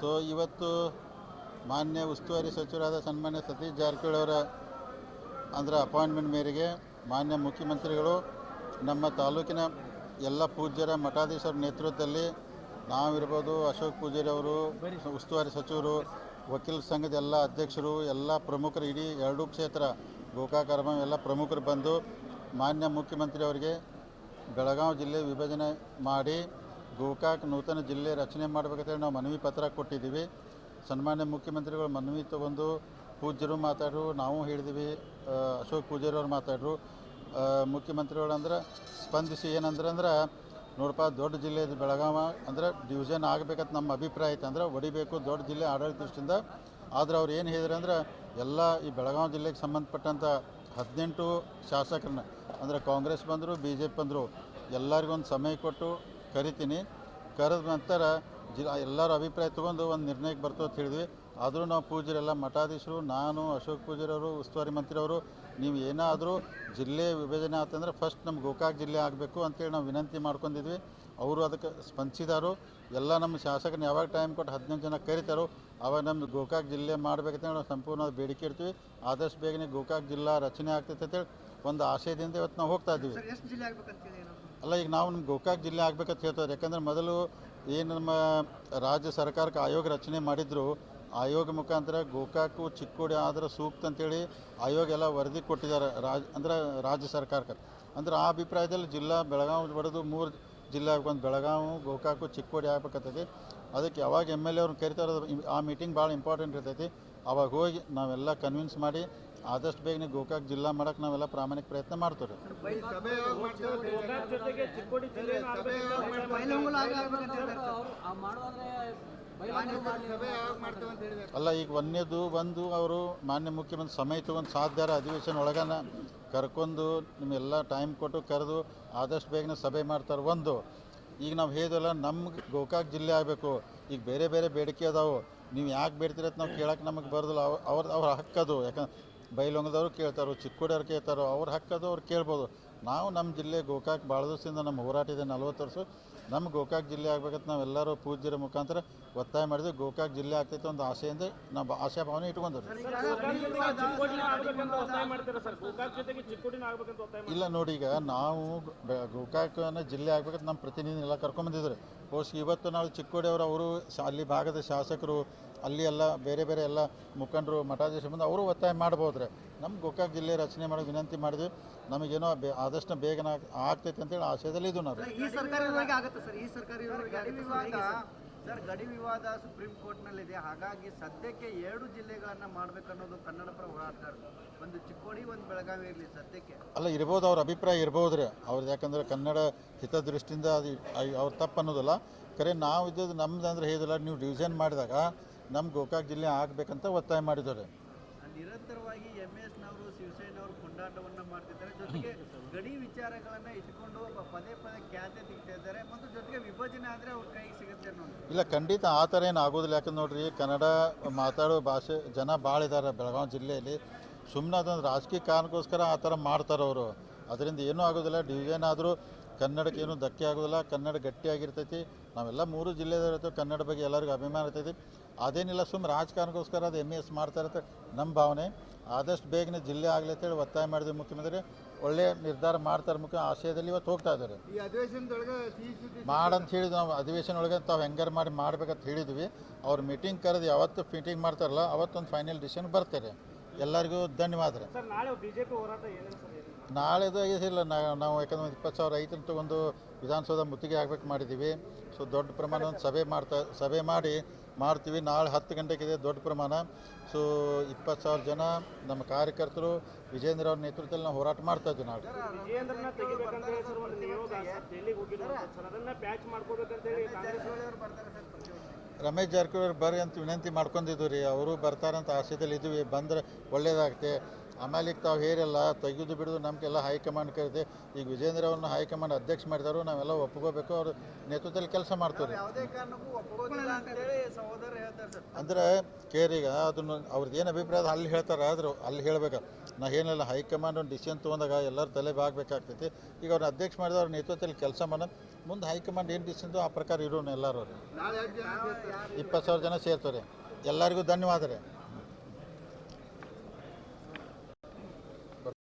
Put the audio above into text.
So ಇವತ್ತು ಮಾನ್ಯ ಉಸ್ತುವಾರಿ ಸಚಿವರಾದ ಸನ್ಮಾನ್ಯ ಸತೀಶ್ ಜಾರಕಿಹೊಳಿ ಅವರ ಅಪಾಯಿಂಟ್ಮೆಂಟ್ ಮೇರೆಗೆ ಮಾನ್ಯ ಮುಖ್ಯಮಂತ್ರಿಗಳು ನಮ್ಮ ತಾಲೂಕಿನ ಎಲ್ಲ ಪೂಜ್ಯರ ಮಠಾಧೀಶರ ನೇತೃತ್ವದಲ್ಲಿ ನಾವಿರ್ಬೋದು, ಅಶೋಕ್ ಪೂಜಾರಿ ಅವರು, ಉಸ್ತುವಾರಿ ಸಚಿವರು, ವಕೀಲ ಸಂಘದ ಎಲ್ಲ ಅಧ್ಯಕ್ಷರು, ಎಲ್ಲ ಪ್ರಮುಖರು, ಇಡೀ ಎರಡೂ ಕ್ಷೇತ್ರ ಗೋಕಾಕ ಅರಬಾವಿ ಎಲ್ಲ ಪ್ರಮುಖರು ಬಂದು ಮಾನ್ಯ ಮುಖ್ಯಮಂತ್ರಿ ಅವರಿಗೆ ಬೆಳಗಾವಿ ಜಿಲ್ಲೆ ವಿಭಜನೆ ಮಾಡಿ ಗೋಕಾಕ್ ನೂತನ ಜಿಲ್ಲೆ ರಚನೆ ಮಾಡಬೇಕಂತೇಳಿ ನಾವು ಮನವಿ ಪತ್ರ ಕೊಟ್ಟಿದ್ದೀವಿ. ಸನ್ಮಾನ್ಯ ಮುಖ್ಯಮಂತ್ರಿಗಳು ಮನವಿ ತೊಗೊಂಡು ಪೂಜ್ಯರು ಮಾತಾಡ್ರು, ನಾವು ಹೇಳಿದ್ವಿ, ಅಶೋಕ್ ಪೂಜಾರಿ ಅವ್ರು ಮಾತಾಡ್ರು. ಮುಖ್ಯಮಂತ್ರಿಗಳು ಅಂದ್ರೆ ಸ್ಪಂದಿಸಿ ಏನಂದ್ರೆ ನೋಡಪ್ಪ, ದೊಡ್ಡ ಜಿಲ್ಲೆ ಇದು ಬೆಳಗಾವಿ, ಅಂದ್ರೆ ಡಿವಿಷನ್ ಆಗಬೇಕಂತ ನಮ್ಮ ಅಭಿಪ್ರಾಯ ಐತೆ, ಅಂದ್ರೆ ಹೊಡಿಬೇಕು ದೊಡ್ಡ ಜಿಲ್ಲೆ ಆಡಳಿತ ದೃಷ್ಟಿಯಿಂದ. ಆದರೆ ಅವ್ರು ಏನು ಹೇಳಿದ್ರು ಅಂದ್ರೆ ಎಲ್ಲ ಈ ಬೆಳಗಾವಿ ಜಿಲ್ಲೆಗೆ ಸಂಬಂಧಪಟ್ಟಂಥ 18 ಶಾಸಕರನ್ನ, ಅಂದರೆ ಕಾಂಗ್ರೆಸ್ ಬಂದರು, BJP ಬಂದರು, ಎಲ್ಲರಿಗೊಂದು ಸಮಯ ಕೊಟ್ಟು ಕರಿತೀನಿ, ಕರೆದ ನಂತರ ಎಲ್ಲರ ಅಭಿಪ್ರಾಯ ತೊಗೊಂಡು ಒಂದು ನಿರ್ಣಯಕ್ಕೆ ಬರ್ತವೆ ಅಂತ ಹೇಳಿದ್ವಿ. ಆದರೂ ನಾವು ಪೂಜ್ಯರೆಲ್ಲ ಮಠಾಧೀಶರು, ನಾನು, ಅಶೋಕ್ ಪೂಜಾರಿ ಅವರು, ಉಸ್ತುವಾರಿ ಮಂತ್ರಿ ಅವರು, ನೀವು ಏನಾದರೂ ಜಿಲ್ಲೆ ವಿಭಜನೆ ಆತಂದ್ರೆ ಫಸ್ಟ್ ನಮ್ಮ ಗೋಕಾಕ್ ಜಿಲ್ಲೆ ಆಗಬೇಕು ಅಂತೇಳಿ ನಾವು ವಿನಂತಿ ಮಾಡ್ಕೊಂಡಿದ್ವಿ. ಅವರು ಅದಕ್ಕೆ ಸ್ಪಂದಿಸಿದಾರು. ಎಲ್ಲ ನಮ್ಮ ಶಾಸಕರನ್ನ ಯಾವಾಗ ಟೈಮ್ ಕೊಟ್ಟು 18 ಜನ ಕರಿತಾರೋ ಆವಾಗ ನಮ್ಮ ಗೋಕಾಕ್ ಜಿಲ್ಲೆ ಮಾಡಬೇಕಂತೇಳಿ ನಾವು ಸಂಪೂರ್ಣವಾದ ಬೇಡಿಕೆ ಇರ್ತೀವಿ. ಆದಷ್ಟು ಬೇಗನೆ ಗೋಕಾಕ್ ಜಿಲ್ಲಾ ರಚನೆ ಆಗ್ತೈತೆ ಅಂತೇಳಿ ಒಂದು ಆಶಯದಿಂದ ಇವತ್ತು ನಾವು ಹೋಗ್ತಾ ಇದ್ದೀವಿ. ಅಲ್ಲ, ಈಗ ನಾವು ನಮ್ಮ ಗೋಕಾಕ್ ಜಿಲ್ಲೆ ಆಗ್ಬೇಕಂತ ಹೇಳ್ತಾರೆ. ಯಾಕಂದ್ರೆ ಮೊದಲು ಏನು ನಮ್ಮ ರಾಜ್ಯ ಸರ್ಕಾರಕ್ಕೆ ಆಯೋಗ ರಚನೆ ಮಾಡಿದ್ರು, ಆಯೋಗ ಮುಖಾಂತರ ಗೋಕಾಕು ಚಿಕ್ಕೋಡಿ ಆದ್ರೆ ಸೂಕ್ತ ಅಂತೇಳಿ ಆಯೋಗ ಎಲ್ಲ ವರದಿ ಕೊಟ್ಟಿದ್ದಾರೆ ರಾಜ್ಯ ಸರ್ಕಾರಕ್ಕೆ. ಅಂದ್ರೆ ಆ ಅಭಿಪ್ರಾಯದಲ್ಲಿ ಜಿಲ್ಲಾ ಬೆಳಗಾವಿ ಬರೋದು 3 ಜಿಲ್ಲೆ ಆಗ್ಬಂದು ಬೆಳಗಾವಿ, ಗೋಕಾಕು, ಚಿಕ್ಕೋಡಿ ಆಗ್ಬೇಕತ್ತೈತಿ. ಅದಕ್ಕೆ ಯಾವಾಗ MLA ಅವ್ರನ್ನ ಕರಿತಾರೋ ಆ ಮೀಟಿಂಗ್ ಭಾಳ ಇಂಪಾರ್ಟೆಂಟ್ ಇರ್ತೈತಿ. ಅವಾಗ ಹೋಗಿ ನಾವೆಲ್ಲ ಕನ್ವಿನ್ಸ್ ಮಾಡಿ ಆದಷ್ಟು ಬೇಗನೆ ಗೋಕಾಕ್ ಜಿಲ್ಲಾ ಮಾಡೋಕ್ಕೆ ನಾವೆಲ್ಲ ಪ್ರಾಮಾಣಿಕ ಪ್ರಯತ್ನ ಮಾಡ್ತೀವಿ. ಅಲ್ಲ, ಈಗ ಒಂದೇದು ಬಂದು ಅವರು ಮಾನ್ಯ ಮುಖ್ಯಮಂತ್ರಿ ಸಮಯ ತೊಗೊಂಡು ಸಾಧ್ಯಾರ ಅಧಿವೇಶನ ಒಳಗನ ಕರ್ಕೊಂಡು ನಿಮ್ಮೆಲ್ಲ ಟೈಮ್ ಕೊಟ್ಟು ಕರೆದು ಆದಷ್ಟು ಬೇಗನೆ ಸಭೆ ಮಾಡ್ತಾರೆ. ಒಂದು ಈಗ ನಾವು ಹೇಳಿದಲ್ಲ, ನಮ್ಗೆ ಗೋಕಾಕ್ ಜಿಲ್ಲೆ ಆಗಬೇಕು. ಈಗ ಬೇರೆ ಬೇರೆ ಬೇಡಿಕೆ ಅದಾವು, ನೀವು ಯಾಕೆ ಬೇಡ್ತೀರತ್ ನಾವು ಕೇಳಕ್ಕೆ ನಮಗೆ ಬರೋದಿಲ್ಲ. ಅವ್ರ ಹಕ್ಕದು. ಯಾಕಂದ್ರೆ ಬೈಲೊಂಗದವ್ರು ಕೇಳ್ತಾರೋ, ಚಿಕ್ಕೋಡಿಯವ್ರು ಕೇಳ್ತಾರೋ, ಅವ್ರ ಹಕ್ಕದು, ಅವ್ರು ಕೇಳ್ಬೋದು. ನಾವು ನಮ್ಮ ಜಿಲ್ಲೆ ಗೋಕಾಕ್ ಭಾಳ ದಿವಸದಿಂದ ನಮ್ಮ ಹೋರಾಟ ಇದೆ, 40 ವರ್ಷ. ನಮ್ಮ ಗೋಕಾಕ್ ಜಿಲ್ಲೆ ಆಗ್ಬೇಕಂತ ನಾವೆಲ್ಲರೂ ಪೂಜ್ಯರ ಮುಖಾಂತರ ಒತ್ತಾಯ ಮಾಡಿದ್ವಿ. ಗೋಕಾಕ್ ಜಿಲ್ಲೆ ಆಗ್ತೈತೆ ಒಂದು ಆಸೆಯಿಂದ ನಾವು ಆಶಾಭಾವನೆ ಇಟ್ಕೊಂಡ್ರಿ. ಇಲ್ಲ ನೋಡಿ, ಈಗ ನಾವು ಗೋಕಾಕನ ಜಿಲ್ಲೆ ಆಗ್ಬೇಕಂತ ನಮ್ಮ ಪ್ರತಿನಿಧಿ ಎಲ್ಲ ಕರ್ಕೊಂಬಂದಿದ್ರು. ಇವತ್ತು ನಾವು ಚಿಕ್ಕೋಡಿ ಅವರು ಅಲ್ಲಿ ಭಾಗದ ಶಾಸಕರು, ಅಲ್ಲಿ ಎಲ್ಲ ಬೇರೆ ಬೇರೆ ಎಲ್ಲ ಮುಖಂಡರು, ಮಠಾಧೀಶ ಬಂದು ಅವರು ಒತ್ತಾಯ ಮಾಡ್ಬೋದ್ರೆ ನಮ್ಮ ಗೋಕಾಕ್ ಜಿಲ್ಲೆ ರಚನೆ ಮಾಡೋಕ್ಕೆ ವಿನಂತಿ ಮಾಡಿದ್ವಿ. ನಮಗೇನೋ ಆದಷ್ಟು ಬೇಗನ ಆಗ್ತೈತೆ ಅಂತೇಳಿ ಆಶಯದಲ್ಲಿ ಇದು ನಾವು. ಸರ್, ಗಡಿ ವಿವಾದ ಸುಪ್ರೀಂ ಕೋರ್ಟ್ನಲ್ಲಿದೆ. ಹಾಗಾಗಿ ಸದ್ಯಕ್ಕೆ 2 ಜಿಲ್ಲೆಗಳನ್ನು ಮಾಡಬೇಕನ್ನೋದು ಕನ್ನಡಪರ ಹೋರಾಟಗಾರರು, ಒಂದು ಚಿಕ್ಕೋಡಿ, ಒಂದು ಬೆಳಗಾವಿ ಇರಲಿ ಸದ್ಯಕ್ಕೆ. ಅಲ್ಲ, ಇರ್ಬೋದು, ಅವ್ರ ಅಭಿಪ್ರಾಯ ಇರ್ಬೋದ್ರಿ ಅವ್ರದ್ದು. ಯಾಕಂದ್ರೆ ಕನ್ನಡ ಹಿತದೃಷ್ಟಿಯಿಂದ ಅದು ಅವ್ರು ತಪ್ಪು ಅನ್ನೋದಿಲ್ಲ. ಖರೆ ನಾವು ಇದ್ದದ್ದು ನಮ್ದು ಅಂದ್ರೆ ಹೇಳಿದಿಲ್ಲ. ನೀವು ಡಿವಿಷನ್ ಮಾಡಿದಾಗ ನಮ್ಮ ಗೋಕಾಕ್ ಜಿಲ್ಲೆ ಆಗಬೇಕಂತ ಒತ್ತಾಯ ಮಾಡಿದ್ದಾರೆ. ನಿರಂತರವಾಗಿ MS ನವರು, ಶಿವಸೇನವರು ಕೊಂಡಾಟವನ್ನು ಮಾಡ್ತಿದ್ದಾರೆ. ಜೊತೆಗೆ ಗಡಿ ವಿಚಾರಗಳನ್ನು ಇಟ್ಕೊಂಡು ಪದೇ ಖ್ಯಾತೆ ತೆಗಿತಾ ಇದ್ದಾರೆ. ಮತ್ತು ಜೊತೆಗೆ ವಿಭಜನೆ ಆದರೆ ಅವ್ರ ಕೈಗೆ ಸಿಗುತ್ತೆ ಅನ್ನೋದು. ಇಲ್ಲ, ಖಂಡಿತ ಆ ಥರ ಏನು ಆಗೋದಿಲ್ಲ. ಯಾಕಂದ್ರೆ ನೋಡ್ರಿ, ಕನ್ನಡ ಮಾತಾಡೋ ಭಾಷೆ ಜನ ಭಾಳ ಇದ್ದಾರೆ ಬೆಳಗಾವಿ ಜಿಲ್ಲೆಯಲ್ಲಿ. ಸುಮ್ಮನೆ ಅದೊಂದು ರಾಜಕೀಯ ಕಾರಣಕ್ಕೋಸ್ಕರ ಆ ಥರ ಮಾಡ್ತಾರೆ ಅವರು. ಅದರಿಂದ ಏನೂ ಆಗೋದಿಲ್ಲ. ಡಿವಿಷನ್ ಆದರೂ ಕನ್ನಡಕ್ಕೆ ಏನೂ ಧಕ್ಕೆ ಆಗೋದಿಲ್ಲ. ಕನ್ನಡ ಗಟ್ಟಿಯಾಗಿರ್ತೈತಿ. ನಾವೆಲ್ಲ 3 ಜಿಲ್ಲೆದವ್ರು ಇರ್ತೇವೆ. ಕನ್ನಡ ಬಗ್ಗೆ ಎಲ್ಲರಿಗೂ ಅಭಿಮಾನ ಇರ್ತೈತಿ. ಅದೇನಿಲ್ಲ, ಸುಮ್ಮನೆ ರಾಜಕಾರಣಕ್ಕೋಸ್ಕರ ಅದು MS ಮಾಡ್ತಾ ಇರುತ್ತೆ ನಮ್ಮ ಭಾವನೆ. ಆದಷ್ಟು ಬೇಗನೆ ಜಿಲ್ಲೆ ಆಗಲಿ ಅಂತೇಳಿ ಒತ್ತಾಯ ಮಾಡಿದ್ವಿ. ಮುಖ್ಯಮಂತ್ರಿ ಒಳ್ಳೆಯ ನಿರ್ಧಾರ ಮಾಡ್ತಾರೆ. ಮುಖ್ಯ ಆಶಯದಲ್ಲಿ ಇವತ್ತು ಹೋಗ್ತಾ ಇದ್ದಾರೆ. ಮಾಡಂತ ಹೇಳಿದ್ವಿ ನಾವು. ಅಧಿವೇಶನ ಒಳಗೆ ತಾವು ಹೆಂಗಾರು ಮಾಡಿ ಮಾಡ್ಬೇಕಂತ ಹೇಳಿದ್ವಿ. ಅವ್ರು ಮೀಟಿಂಗ್ ಕರೆದು ಯಾವತ್ತು ಮೀಟಿಂಗ್ ಮಾಡ್ತಾರಲ್ಲ ಅವತ್ತೊಂದು ಫೈನಲ್ ಡಿಸಿಷನ್ ಬರ್ತಾರೆ. ಎಲ್ಲರಿಗೂ ಧನ್ಯವಾದ. ನಾಳೆದು ಇಲ್ಲ, ನಾವು ಯಾಕಂದ್ರೆ 20,000 ರೈತರನ್ನ ತಗೊಂಡು ವಿಧಾನಸೌಧ ಮುತ್ತಿಗೆ ಆಗ್ಬೇಕು ಮಾಡಿದ್ದೀವಿ. ಸೊ ದೊಡ್ಡ ಪ್ರಮಾಣ ಒಂದು ಸಭೆ ಮಾಡ್ತೀವಿ. ನಾಳೆ 10 ಗಂಟೆಗಿದೆ ದೊಡ್ಡ ಪ್ರಮಾಣ. ಸೊ 20,000 ಜನ ನಮ್ಮ ಕಾರ್ಯಕರ್ತರು ವಿಜೇಂದ್ರ ಅವ್ರ ನೇತೃತ್ವದಲ್ಲಿ ನಾವು ಹೋರಾಟ ಮಾಡ್ತಾ ಇದ್ವಿ. ನಾಳೆ ರಮೇಶ್ ಜಾರಕಿಹೊಳಿ ಬರ್ರಿ ಅಂತ ವಿನಂತಿ ಮಾಡ್ಕೊಂಡಿದ್ದು ರೀ. ಅವರು ಬರ್ತಾರಂತ ಆಶಯದಲ್ಲಿ ಇದ್ವಿ. ಬಂದರೆ ಒಳ್ಳೇದಾಗುತ್ತೆ. ಆಮೇಲೆ ಈಗ ತಾವು ಹೇರಲ್ಲ, ತೆಗೆದು ಬಿಡೋದು ನಮಗೆಲ್ಲ ಹೈಕಮಾಂಡ್ ಕರೆದೆ. ಈಗ ವಿಜೇಂದ್ರ ಅವ್ರನ್ನ ಹೈಕಮಾಂಡ್ ಅಧ್ಯಕ್ಷ ಮಾಡಿದಾರು. ನಾವೆಲ್ಲ ಒಪ್ಕೋಬೇಕು. ಅವ್ರ ನೇತೃತ್ವದಲ್ಲಿ ಕೆಲಸ ಮಾಡ್ತೀವಿ. ಅಂದರೆ ಕೇರೀಗ ಅದನ್ನು ಅವ್ರದ್ದು ಏನು ಅಭಿಪ್ರಾಯ ಅಲ್ಲಿ ಹೇಳ್ತಾರೆ, ಆದರೂ ಅಲ್ಲಿ ಹೇಳ್ಬೇಕು. ನಾ ಏನಿಲ್ಲ ಹೈಕಮಾಂಡ್ ಒಂದು ಡಿಸಿಷನ್ ತೊಗೊಂಡಾಗ ಎಲ್ಲರೂ ತಲೆ ಬಾಗಬೇಕಾಗ್ತೈತಿ. ಈಗ ಅವ್ರನ್ನ ಅಧ್ಯಕ್ಷ ಮಾಡಿದ ಅವ್ರ ನೇತೃತ್ವದಲ್ಲಿ ಕೆಲಸ ಮಾಡೋದು. ಮುಂದೆ ಹೈಕಮಾಂಡ್ ಏನು ಡಿಸಿಷನ್ ಆ ಪ್ರಕಾರ ಇರೋನು ಎಲ್ಲರೂ 20,000 ಜನ ಸೇರ್ತಾರೆ. ಎಲ್ಲರಿಗೂ ಧನ್ಯವಾದ ರೀ.